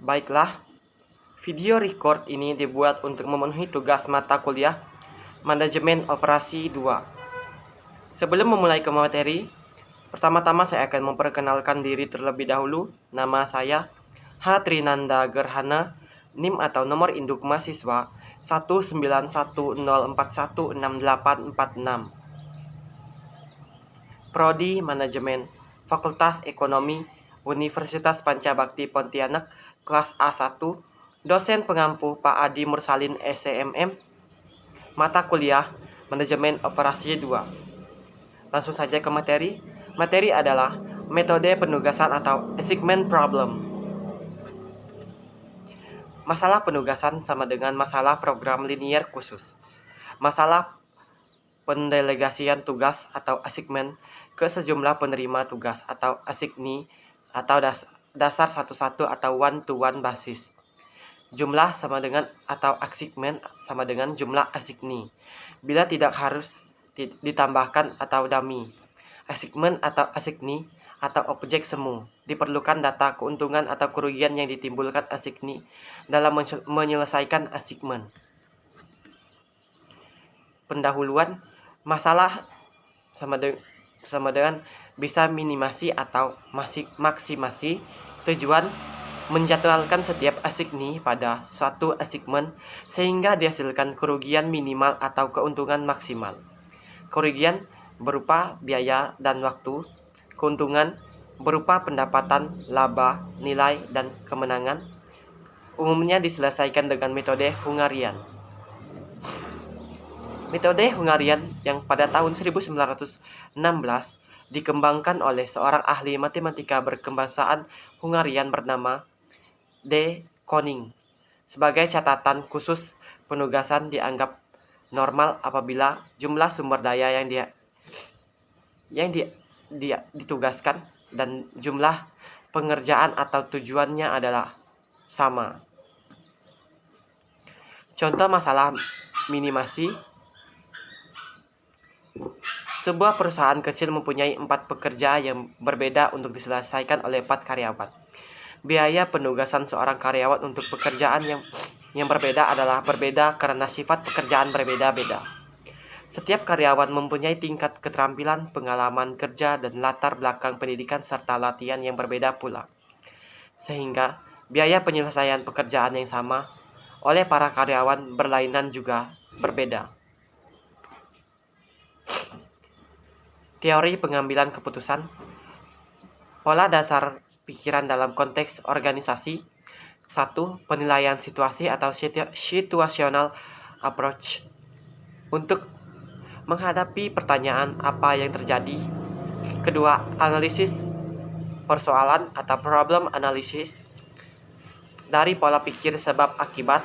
Baiklah, video record ini dibuat untuk memenuhi tugas mata kuliah Manajemen Operasi 2. Sebelum memulai ke materi, pertama-tama saya akan memperkenalkan diri terlebih dahulu. Nama saya H. Trinanda Gerhana, NIM atau nomor induk mahasiswa 19104168846. Prodi Manajemen, Fakultas Ekonomi, Universitas Pancabakti Pontianak, kelas A1, dosen pengampu Pak Adi Mursalin SCMM, mata kuliah Manajemen Operasi 2. Langsung saja ke materi. Materi adalah metode penugasan atau assignment problem. Masalah penugasan sama dengan masalah program linier khusus. Masalah pendelegasian tugas atau assignment ke sejumlah penerima tugas atau assignee atau dasar satu-satu atau one-to-one basis. Jumlah sama dengan atau assignment sama dengan jumlah assignee. Bila tidak harus ditambahkan atau dummy. Assignment atau assignee atau objek semu. Diperlukan data keuntungan atau kerugian yang ditimbulkan assignee dalam menyelesaikan assignment. Pendahuluan, masalah sama dengan bisa minimasi atau maksimasi. Tujuan menjadwalkan setiap assignee pada suatu assignment sehingga dihasilkan kerugian minimal atau keuntungan maksimal. Kerugian berupa biaya dan waktu, keuntungan berupa pendapatan, laba, nilai, dan kemenangan. Umumnya diselesaikan dengan metode Hungarian. Metode Hungarian yang pada tahun 1916 dikembangkan oleh seorang ahli matematika berkebangsaan Hungarian bernama D. Koning. Sebagai catatan khusus, penugasan dianggap normal apabila jumlah sumber daya yang ditugaskan dan jumlah pengerjaan atau tujuannya adalah sama. Contoh masalah minimasi. Sebuah perusahaan kecil mempunyai 4 pekerja yang berbeda untuk diselesaikan oleh 4 karyawan. Biaya penugasan seorang karyawan untuk pekerjaan yang berbeda adalah berbeda karena sifat pekerjaan berbeda-beda. Setiap karyawan mempunyai tingkat keterampilan, pengalaman kerja, dan latar belakang pendidikan serta latihan yang berbeda pula. Sehingga biaya penyelesaian pekerjaan yang sama oleh para karyawan berlainan juga berbeda. Teori pengambilan keputusan. Pola dasar pikiran dalam konteks organisasi. 1. Penilaian situasi atau situational approach. Untuk menghadapi pertanyaan apa yang terjadi. Kedua, analisis persoalan atau problem analysis dari pola pikir sebab akibat.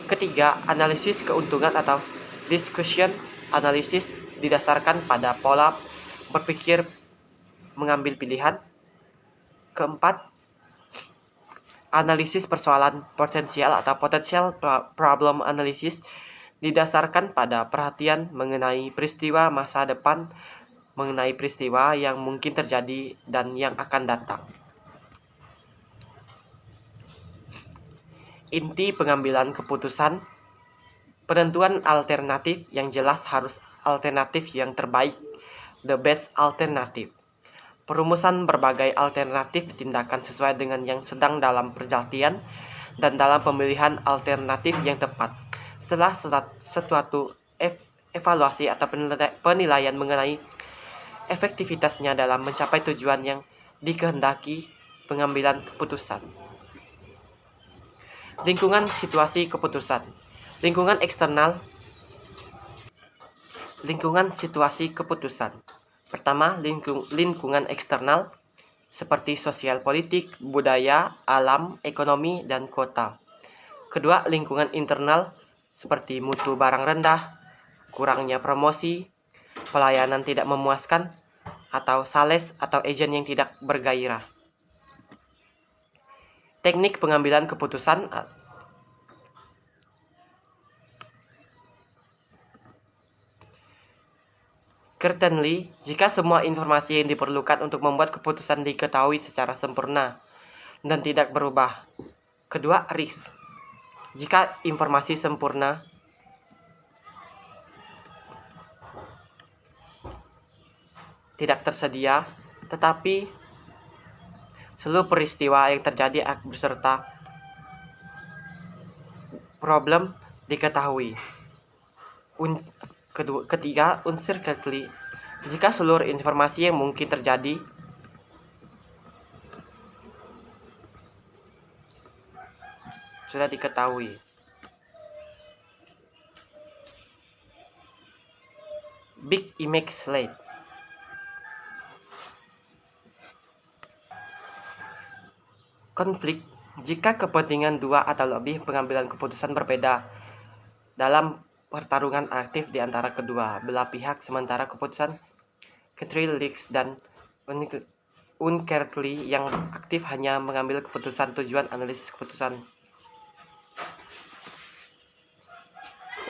Ketiga, analisis keuntungan atau discussion analysis didasarkan pada pola berpikir mengambil pilihan. Keempat, analisis persoalan potensial atau potential problem analysis didasarkan pada perhatian mengenai peristiwa masa depan, mengenai peristiwa yang mungkin terjadi dan yang akan datang. Inti pengambilan keputusan. Penentuan alternatif yang jelas harus alternatif yang terbaik, the best alternative. Perumusan berbagai alternatif tindakan sesuai dengan yang sedang dalam perjalanan dan dalam pemilihan alternatif yang tepat. Setelah suatu evaluasi atau penilaian mengenai efektivitasnya dalam mencapai tujuan yang dikehendaki, pengambilan keputusan. Lingkungan situasi keputusan. Lingkungan eksternal. Lingkungan situasi keputusan. Pertama, lingkungan eksternal seperti sosial politik, budaya, alam, ekonomi, dan kota. Kedua, lingkungan internal seperti mutu barang rendah, kurangnya promosi, pelayanan tidak memuaskan, atau sales atau agen yang tidak bergairah. Teknik pengambilan keputusan. Certainly, jika semua informasi yang diperlukan untuk membuat keputusan diketahui secara sempurna dan tidak berubah Kedua, risk. Jika informasi sempurna tidak tersedia, tetapi seluruh peristiwa yang terjadi beserta problem diketahui. Ketiga, unsur likely. Jika seluruh informasi yang mungkin terjadi sudah diketahui. Big image slate. Konflik. Jika kepentingan dua atau lebih pengambilan keputusan berbeda dalam pertarungan aktif di antara kedua belah pihak, sementara keputusan Leaks dan Uncertainly yang aktif hanya mengambil keputusan tujuan analisis keputusan.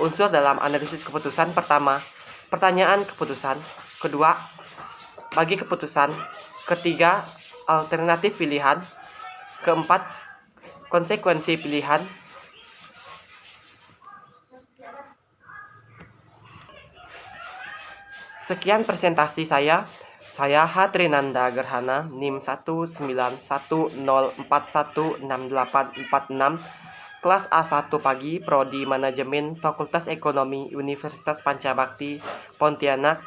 Unsur dalam analisis keputusan: pertama, pertanyaan keputusan; kedua, bagi keputusan; ketiga, alternatif pilihan; keempat, konsekuensi pilihan; sekian presentasi saya. Saya H. Trinanda Gerhana, NIM 19104168846, kelas A1 pagi, Prodi Manajemen, Fakultas Ekonomi, Universitas Pancabakti, Pontianak,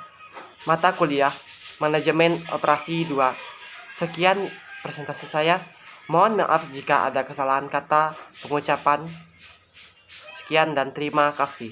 mata kuliah Manajemen Operasi 2. Sekian presentasi saya. Mohon maaf jika ada kesalahan kata pengucapan. Sekian dan terima kasih.